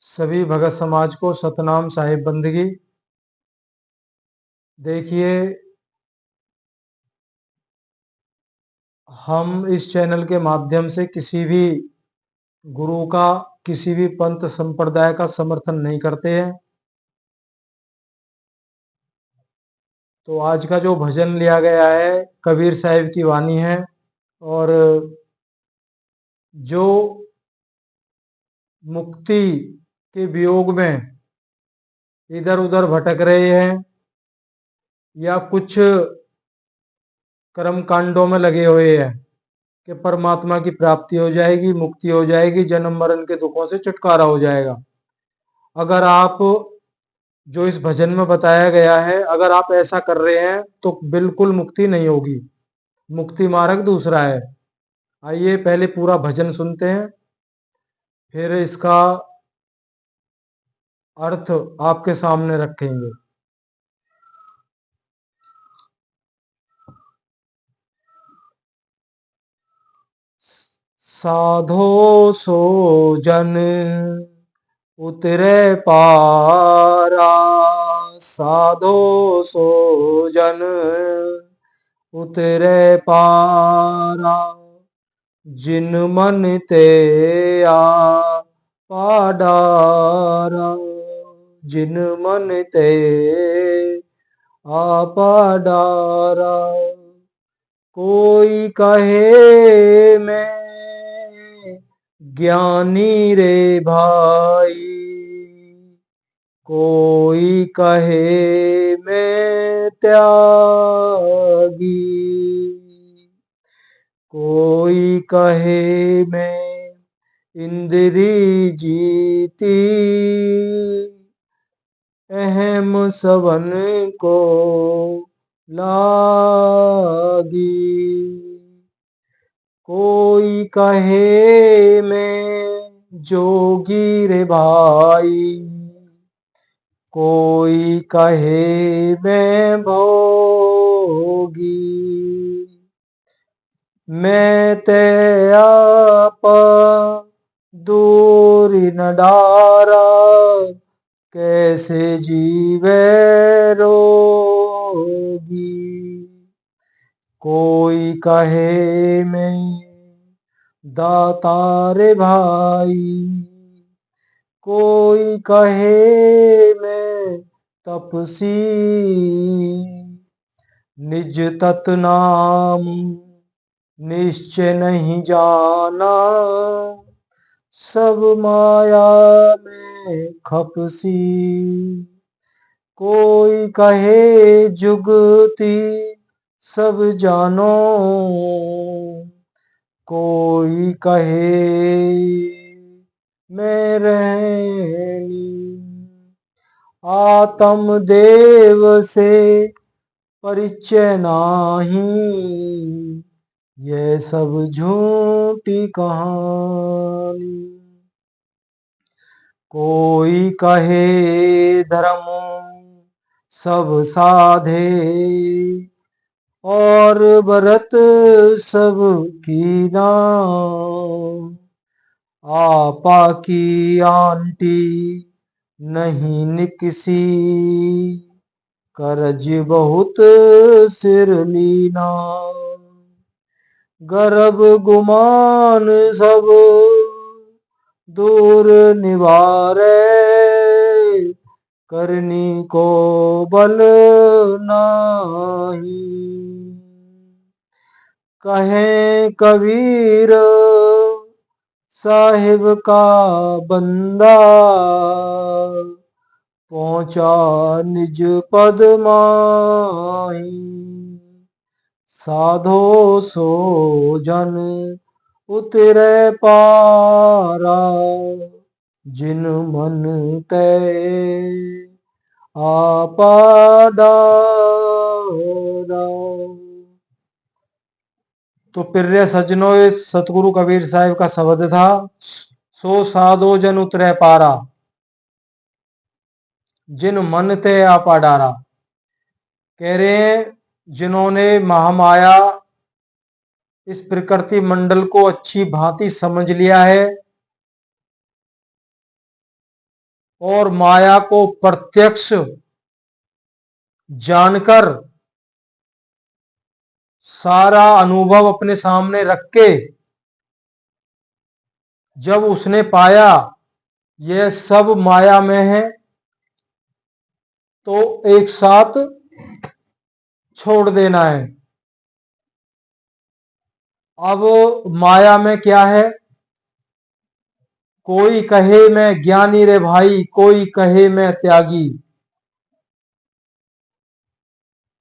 सभी भगत समाज को सतनाम साहिब बंदगी। देखिए, हम इस चैनल के माध्यम से किसी भी गुरु का, किसी भी पंथ संप्रदाय का समर्थन नहीं करते हैं। तो आज का जो भजन लिया गया है कबीर साहिब की वाणी है। और जो मुक्ति के वियोग में इधर उधर भटक रहे हैं या कुछ कर्म कांडों में लगे हुए हैं कि परमात्मा की प्राप्ति हो जाएगी, मुक्ति हो जाएगी, जन्म मरण के दुखों से छुटकारा हो जाएगा। अगर आप, जो इस भजन में बताया गया है, अगर आप ऐसा कर रहे हैं तो बिल्कुल मुक्ति नहीं होगी। मुक्ति मार्ग दूसरा है। आइए पहले पूरा भजन सुनते हैं, फिर इसका अर्थ आपके सामने रखेंगे। साधो सो जन उतरे पारा, साधो सो जन उतरे पारा, जिन मन ते आ पाडारा, जिन मन ते आ पाडारा। कोई कहे मैं ज्ञानी रे भाई, कोई कहे मैं त्यागी, कोई कहे मैं इंद्री जीती, अहम सवन को लागी। कोई कहे मैं जोगी रे भाई, कोई कहे मैं भोगी, मैं ते आप दूर न डारा, कैसे जीवे रोगी। कोई कहे मैं दाता रे भाई, कोई कहे मैं तपसी, निज तत् नाम निश्चय नहीं जाना, सब माया में खपसी। कोई कहे जुगती सब जानो, कोई कहे मैं रहनी, आत्म देव से परिचय नाही, ये सब झूठी कहानी। कोई कहे धर्म सब साधे, और व्रत सब कीना, आपा की आंटी नहीं निकसी, करज बहुत सिर लीना। गर्भ गुमान सब दूर निवारे, करनी को बल नाही। कहें कबीर साहिब का बंदा, पहुंचा निज पद माही। साधो सो जन उतरे पारा, जिन मन ते आपा डारा। तो प्रिय सज्जनों, इस सतगुरु कबीर साहिब का शब्द था, सो साधो जन उतरे पारा, जिन मन ते आपा डारा। कह रहे हैं, जिन्होंने महामाया इस प्रकृति मंडल को अच्छी भांति समझ लिया है, और माया को प्रत्यक्ष जानकर सारा अनुभव अपने सामने रख के जब उसने पाया यह सब माया में है, तो एक साथ छोड़ देना है। अब माया में क्या है? कोई कहे मैं ज्ञानी रे भाई, कोई कहे मैं त्यागी,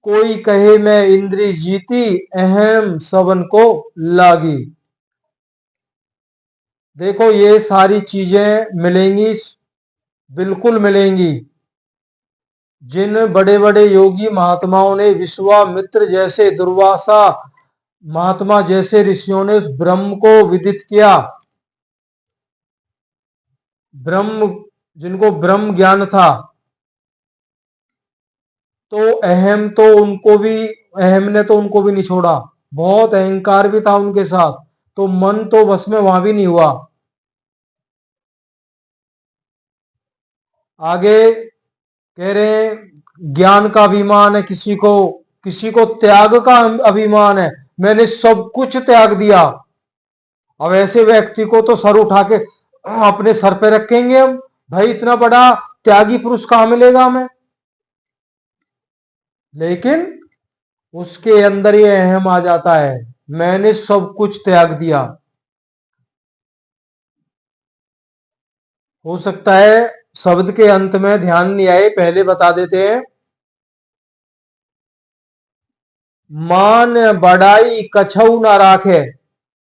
कोई कहे मैं इंद्री जीती, अहम सबन को लागी। देखो ये सारी चीजें मिलेंगी, बिल्कुल मिलेंगी। जिन बड़े बड़े योगी महात्माओं ने, विश्वामित्र जैसे, दुर्वासा महात्मा जैसे ऋषियों ने उस ब्रह्म को विदित किया, ब्रह्म, जिनको ब्रह्म ज्ञान था, तो अहम तो उनको भी, अहम ने तो उनको भी नहीं छोड़ा। बहुत अहंकार भी था उनके साथ, तो मन तो बस में वहां भी नहीं हुआ। आगे कह रहे हैं ज्ञान का अभिमान है किसी को, किसी को त्याग का अभिमान है, मैंने सब कुछ त्याग दिया। अब ऐसे व्यक्ति को तो सर उठा के अपने सर पे रखेंगे हम, भाई इतना बड़ा त्यागी पुरुष कहां मिलेगा हमें। लेकिन उसके अंदर ये अहम आ जाता है, मैंने सब कुछ त्याग दिया। हो सकता है शब्द के अंत में ध्यान नहीं आए, पहले बता देते हैं। मान बढ़ाई कछऊ ना राखे,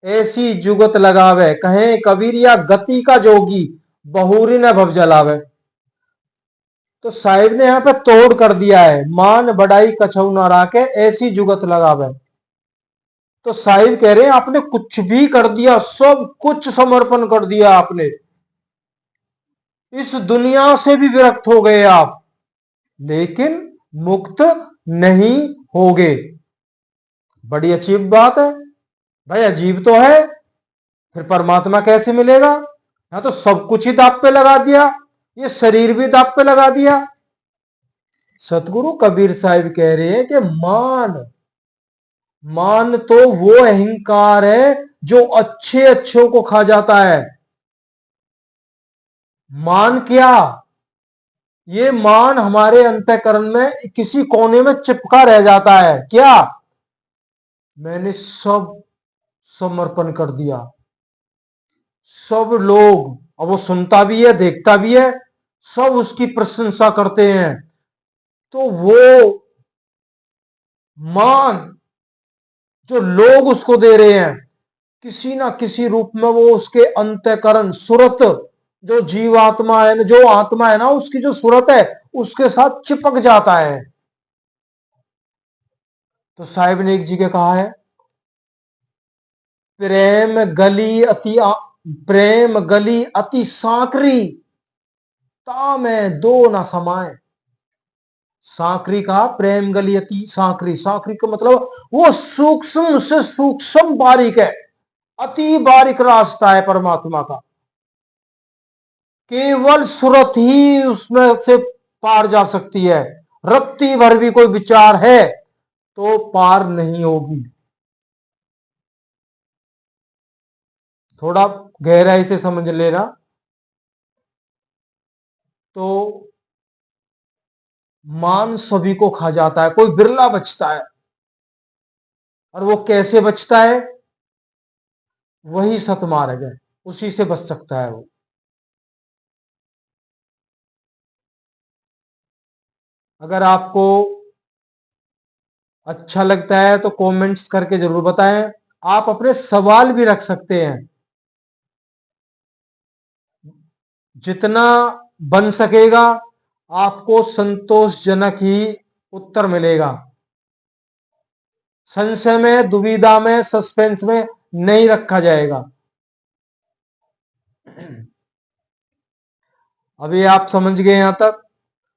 ऐसी जुगत लगावे, कहें कबीर या गति का जोगी, बहुरी न भव जलावे। तो साहिब ने यहां पे तोड़ कर दिया है, मान बढ़ाई कछऊ ना राखे, ऐसी जुगत लगावे। तो साहिब कह रहे हैं आपने कुछ भी कर दिया, सब कुछ समर्पण कर दिया आपने, इस दुनिया से भी विरक्त हो गए आप, लेकिन मुक्त नहीं होगे। बड़ी अजीब बात है भाई, अजीब तो है। फिर परमात्मा कैसे मिलेगा? यहां तो सब कुछ ही दाप पे लगा दिया, ये शरीर भी दाप पे लगा दिया। सतगुरु कबीर साहिब कह रहे हैं कि मान, मान तो वो अहंकार है जो अच्छे अच्छों को खा जाता है। मान क्या? ये मान हमारे अंतःकरण में किसी कोने में चिपका रह जाता है। क्या? मैंने सब समर्पण कर दिया। सब लोग, अब वो सुनता भी है, देखता भी है, सब उसकी प्रशंसा करते हैं, तो वो मान जो लोग उसको दे रहे हैं, किसी ना किसी रूप में वो उसके अंतःकरण, सुरत, जो जीवात्मा है, जो आत्मा है ना, उसकी जो सुरत है, उसके साथ चिपक जाता है। तो साहिब ने एक जगह कहा है, प्रेम गली अति प्रेम गली अति सांकरी, ता में दो न समाए। सांकरी का, प्रेम गली अति सांकरी, सांकरी का मतलब वो सूक्ष्म से सूक्ष्म बारीक है, अति बारीक रास्ता है परमात्मा का, केवल सुरत ही उसमें से पार जा सकती है। रत्ती भर भी कोई विचार है तो पार नहीं होगी। थोड़ा गहराई से समझ लेना। तो मान सभी को खा जाता है, कोई बिरला बचता है, और वो कैसे बचता है? वही सतमार्ग है, उसी से बच सकता है वो। अगर आपको अच्छा लगता है तो कमेंट्स करके जरूर बताएं। आप अपने सवाल भी रख सकते हैं, जितना बन सकेगा आपको संतोषजनक ही उत्तर मिलेगा। संशय में, दुविधा में, सस्पेंस में नहीं रखा जाएगा। अभी आप समझ गए यहां तक?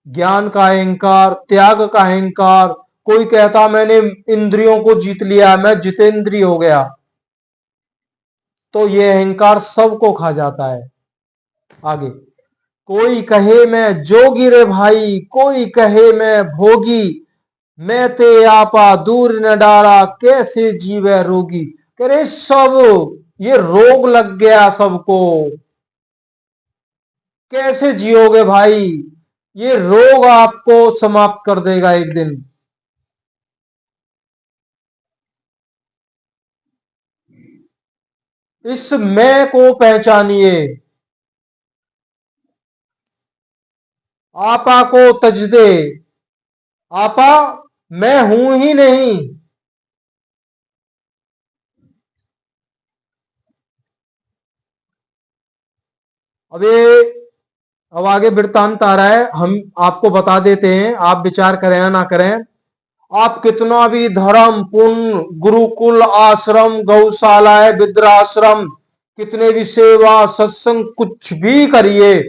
ज्ञान का अहंकार, त्याग का अहंकार। कोई कहता मैंने इंद्रियों को जीत लिया, मैं जितेंद्रिय हो गया, तो यह अहंकार सबको खा जाता है। आगे कोई कहे मैं जोगी रे भाई, कोई कहे मैं भोगी, मैं ते आपा दूर न डारा, कैसे जीवे रोगी। कह रहे सब ये रोग लग गया सबको, कैसे जियोगे भाई, ये रोग आपको समाप्त कर देगा एक दिन। इस मैं को पहचानिए, आपा को तज दे, आपा मैं हूं ही नहीं। अब ये अब आगे वृत्तांत आ रहा है, हम आपको बता देते हैं, आप विचार करें या ना करें। आप कितना भी धर्म पुण्य, गुरुकुल आश्रम, गौशाला है, वृद्धाश्रम, कितने भी सेवा सत्संग कुछ भी करिए,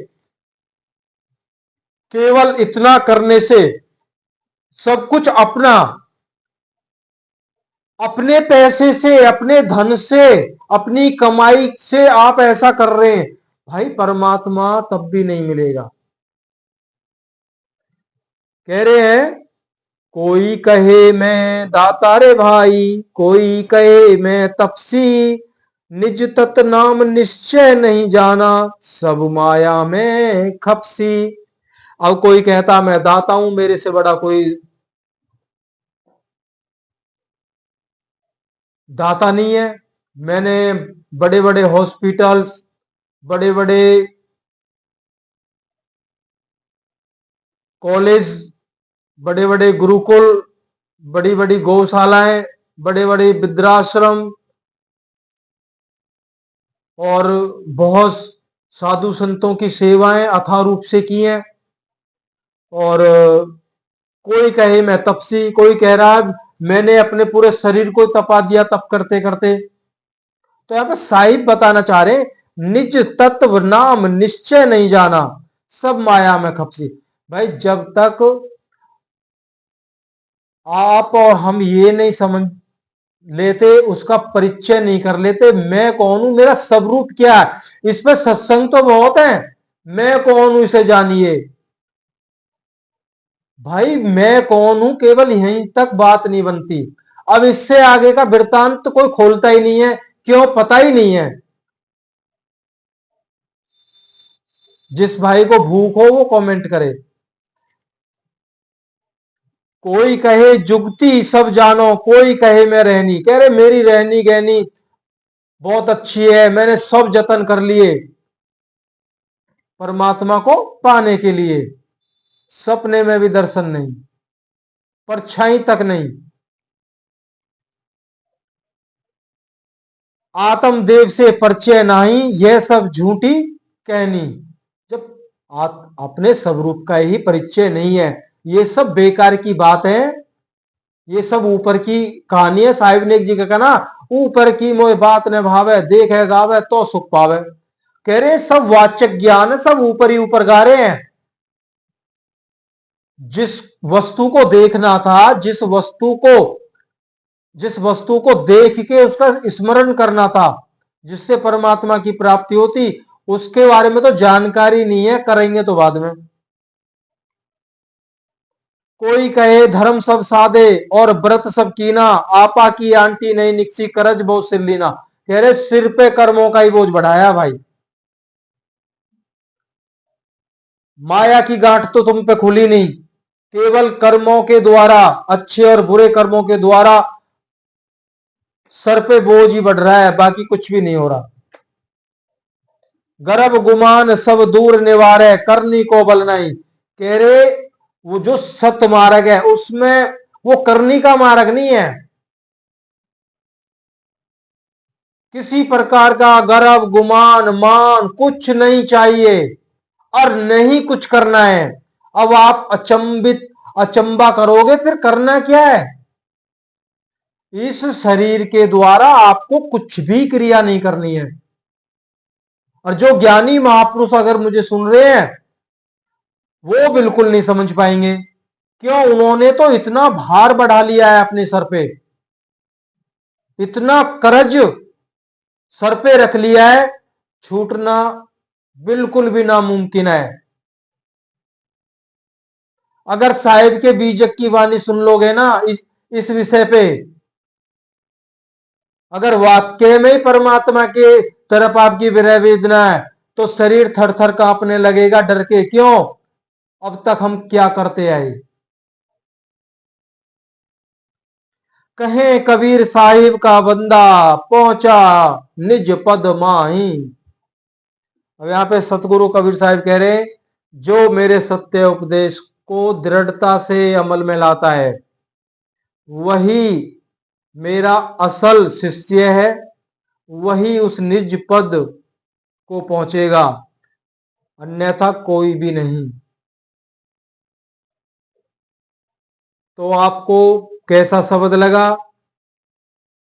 केवल इतना करने से, सब कुछ अपना, अपने पैसे से, अपने धन से, अपनी कमाई से आप ऐसा कर रहे हैं, भाई परमात्मा तब भी नहीं मिलेगा। कह रहे हैं कोई कहे मैं दाता रे भाई, कोई कहे मैं तपसी, निज तत नाम निश्चय नहीं जाना, सब माया में खपसी। अब कोई कहता मैं दाता हूं, मेरे से बड़ा कोई दाता नहीं है। मैंने बड़े बड़े हॉस्पिटल्स, बड़े बड़े कॉलेज, बड़े बड़े गुरुकुल, बड़ी बड़ी गौशालाएं, बड़े बड़े वृद्धाश्रम और बहुत साधु संतों की सेवाएं अथाह रूप से की हैं। और कोई कहे मैं तपसी, कोई कह रहा है मैंने अपने पूरे शरीर को तपा दिया तप करते करते। तो यहां पर साहिब बताना चाह रहे, निज तत्व नाम निश्चय नहीं जाना, सब माया में खपसी। भाई जब तक आप और हम ये नहीं समझ लेते, उसका परिचय नहीं कर लेते, मैं कौन हूं, मेरा स्वरूप क्या है, इस पर सत्संग तो बहुत है, मैं कौन हूं इसे जानिए। भाई मैं कौन हूं केवल यहीं तक बात नहीं बनती, अब इससे आगे का वृत्तांत तो कोई खोलता ही नहीं है, क्यों पता ही नहीं है। जिस भाई को भूख हो वो कमेंट करे। कोई कहे जुगती सब जानो, कोई कहे मैं रहनी, कह रहे मेरी रहनी गहनी बहुत अच्छी है, मैंने सब जतन कर लिए परमात्मा को पाने के लिए, सपने में भी दर्शन नहीं, परछाई तक नहीं, आत्मदेव से परिचय नहीं, यह सब झूठी कहनी। जब अपने स्वरूप का ही परिचय नहीं है, ये सब बेकार की बात है, ये सब ऊपर की कहानी है। साहिब ने जी का कहना, ऊपर की मोह बात न भावे, देखे गावे तो सुख पावे। कह रहे सब वाचक ज्ञान है, सब ऊपर ही ऊपर गा रहे हैं। जिस वस्तु को देखना था, जिस वस्तु को देख के उसका स्मरण करना था, जिससे परमात्मा की प्राप्ति होती, उसके बारे में तो जानकारी नहीं है, करेंगे तो बाद में। कोई कहे धर्म सब साधे और व्रत सब कीना, आपा की आंटी नहीं निकसी करज बहुत सिर लीना। कह रहे सिर पे कर्मों का ही बोझ बढ़ाया भाई, माया की गांठ तो तुम पे खुली नहीं, केवल कर्मों के द्वारा, अच्छे और बुरे कर्मों के द्वारा सर पे बोझ ही बढ़ रहा है, बाकी कुछ भी नहीं हो रहा। गर्भ गुमान सब दूर निवारे, करनी को बल नहीं। कह रहे वो जो सत मार्ग है उसमें वो करनी का मार्ग नहीं है, किसी प्रकार का गर्व गुमान मान कुछ नहीं चाहिए और नहीं कुछ करना है। अब आप अचंबित अचंबा करोगे फिर करना क्या है, इस शरीर के द्वारा आपको कुछ भी क्रिया नहीं करनी है। और जो ज्ञानी महापुरुष अगर मुझे सुन रहे हैं वो बिल्कुल नहीं समझ पाएंगे, क्यों, उन्होंने तो इतना भार बढ़ा लिया है अपने सर पे, इतना कर्ज सर पे रख लिया है, छूटना बिल्कुल भी नामुमकिन है। अगर साहिब के बीजक की वाणी सुन लोगे ना इस विषय पे, अगर वाक्य में ही परमात्मा के तरफ आपकी विरह वेदना है तो शरीर थर थर कांपने लगेगा डर के। क्यों? अब तक हम क्या करते आए। कहे कबीर साहिब का बंदा पहुंचा निज पद माही। अब यहां पे सतगुरु कबीर साहिब कह रहे हैं, जो मेरे सत्य उपदेश को दृढ़ता से अमल में लाता है वही मेरा असल शिष्य है, वही उस निज पद को पहुंचेगा, अन्यथा कोई भी नहीं। तो आपको कैसा शब्द लगा?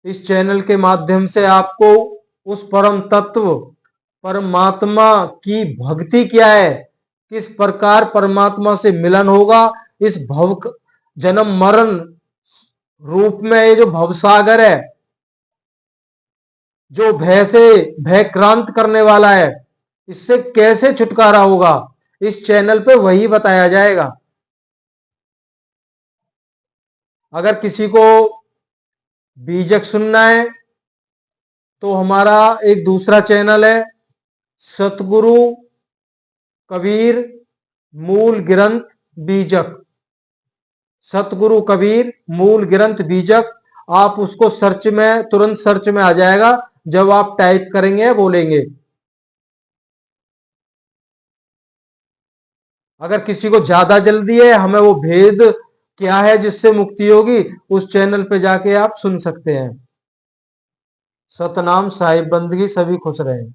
इस चैनल के माध्यम से आपको उस परम तत्व परमात्मा की भक्ति क्या है, किस प्रकार परमात्मा से मिलन होगा, इस भव जन्म मरण रूप में ये जो भवसागर है, जो भय से भयक्रांत करने वाला है, इससे कैसे छुटकारा होगा, इस चैनल पे वही बताया जाएगा। अगर किसी को बीजक सुनना है तो हमारा एक दूसरा चैनल है, सतगुरु कबीर मूल ग्रंथ बीजक। सतगुरु कबीर मूल ग्रंथ बीजक, आप उसको सर्च में, तुरंत सर्च में आ जाएगा जब आप टाइप करेंगे बोलेंगे। अगर किसी को ज्यादा जल्दी है, हमें वो भेद क्या है जिससे मुक्ति होगी, उस चैनल पे जाके आप सुन सकते हैं। सतनाम साहिब बंदगी, सभी खुश रहे।